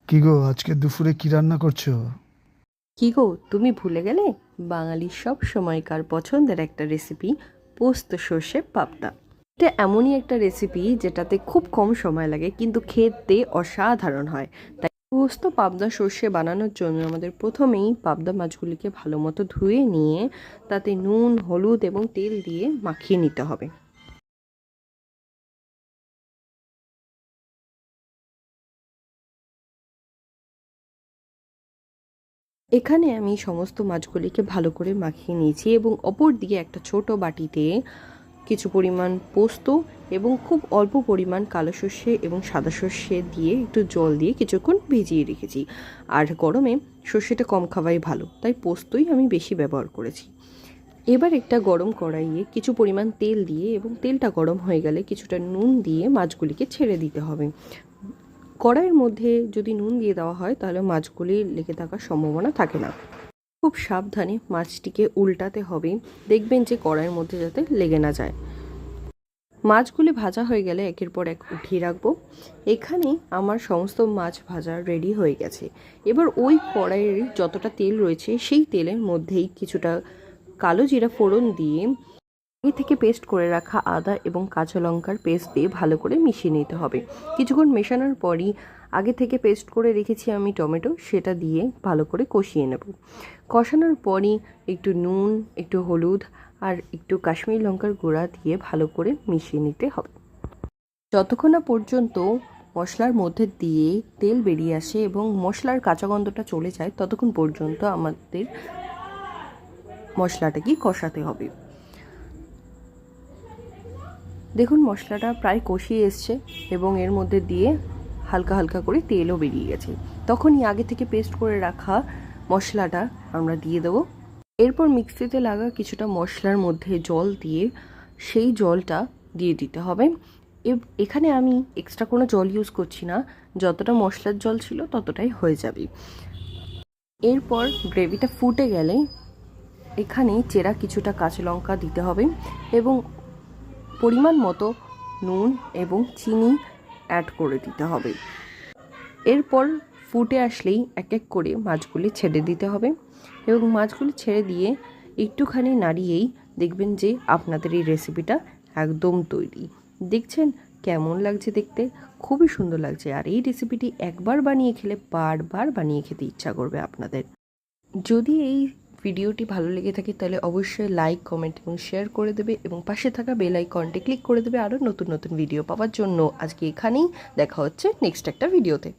কি গো, আজকে দুপুরে কি রান্না করছো? কি গো, তুমি ভুলে গেলে বাঙালির সব সময়কার পছন্দের একটা রেসিপি, পোস্ত সর্ষে পাবদা। এটা এমনই একটা রেসিপি যেটাতে খুব কম সময় লাগে কিন্তু খেতে অসাধারণ হয়। তাই পোস্ত পাবদা সর্ষে বানানোর জন্য আমাদের প্রথমেই পাবদা মাছগুলিকে ভালো মতো ধুয়ে নিয়ে তাতে নুন, হলুদ এবং তেল দিয়ে মাখিয়ে নিতে হবে। এখানে আমি সমস্ত মাছগুলিকে ভালো করে মাখিয়ে নিয়েছি এবং অপর দিকে একটা ছোট বাটিতে কিছু পরিমাণ পোস্ত এবং খুব অল্প পরিমাণ কালো সর্ষে এবং সাদা সর্ষে দিয়ে একটু জল দিয়ে কিছুক্ষণ ভিজিয়ে রেখেছি। আর গরমে সর্ষেটা কম খাওয়াই ভালো, তাই পোস্তই আমি বেশি ব্যবহার করেছি। এবার একটা গরম কড়াইয়ে কিছু পরিমাণ তেল দিয়ে এবং তেলটা গরম হয়ে গেলে কিছুটা নুন দিয়ে মাছগুলিকে ছেড়ে দিতে হবে। কড়াইয়ের মধ্যে যদি নুন দিয়ে দেওয়া হয় তাহলে মাছগুলি লেগে থাকার সম্ভাবনা থাকে না। খুব সাবধানে মাছটিকে উল্টাতে হবে, দেখবেন যে কড়াইয়ের মধ্যে যাতে লেগে না যায়। মাছগুলি ভাজা হয়ে গেলে একের পর এক উঠিয়ে রাখবো। এখানে আমার সমস্ত মাছ ভাজা রেডি হয়ে গেছে। এবার ওই কড়াইয়ের যতটা তেল রয়েছে সেই তেলের মধ্যেই কিছুটা কালো জিরা ফোড়ন দিয়ে আগে থেকে পেস্ট করে রাখা আদা এবং কাঁচা লঙ্কার পেস্ট দিয়ে ভালো করে মিশিয়ে নিতে হবে। কিছুক্ষণ মেশানোর পরই আগে থেকে পেস্ট করে রেখেছি আমি টমেটো, সেটা দিয়ে ভালো করে কষিয়ে নেব। কষানোর পরই একটু নুন, একটু হলুদ আর একটু কাশ্মীরি লঙ্কার গুঁড়া দিয়ে ভালো করে মিশিয়ে নিতে হবে। যতক্ষণ না পর্যন্ত মশলার মধ্যে দিয়ে তেল বেরিয়ে আসে এবং মশলার কাঁচা গন্ধটা চলে যায় ততক্ষণ পর্যন্ত আমাদের মশলাটাকে কষাতে হবে। দেখুন মশলাটা প্রায় কষিয়ে এসছে এবং এর মধ্যে দিয়ে হালকা হালকা করে তেলও বেরিয়ে গেছে। তখনই আগে থেকে পেস্ট করে রাখা মশলাটা আমরা দিয়ে দেবো। এরপর মিক্সিতে লাগা কিছুটা মশলার মধ্যে জল দিয়ে সেই জলটা দিয়ে দিতে হবে। এখানে আমি এক্সট্রা কোনো জল ইউজ করছি না, যতটা মশলার জল ছিল ততটাই হয়ে যাবে। এরপর গ্রেভিটা ফুটে গেলে এখানে চেরা কিছুটা কাঁচা লঙ্কা দিতে হবে এবং পরিমাণ মতো নুন এবং চিনি অ্যাড করে দিতে হবে। এরপর ফুটে আসলেই এক এক করে মাছগুলি ছেড়ে দিতে হবে এবং মাছগুলি ছেড়ে দিয়ে একটুখানি নাড়িয়েই দেখবেন যে আপনাদের এই রেসিপিটা একদম তৈরি। দেখছেন কেমন লাগছে দেখতে? খুবই সুন্দর লাগছে। আর এই রেসিপিটি একবার বানিয়ে খেলে বারবার বানিয়ে খেতে ইচ্ছা করবে আপনাদের। যদি এই ভিডিওটি ভালো লেগে থাকে তাহলে অবশ্যই লাইক, কমেন্ট এবং শেয়ার করে দেবে এবং পাশে থাকা বেল আইকনটি ক্লিক করে দেবে আরও নতুন নতুন ভিডিও পাওয়ার জন্য। আজকে এখানেই দেখা হচ্ছে নেক্সট একটা ভিডিওতে।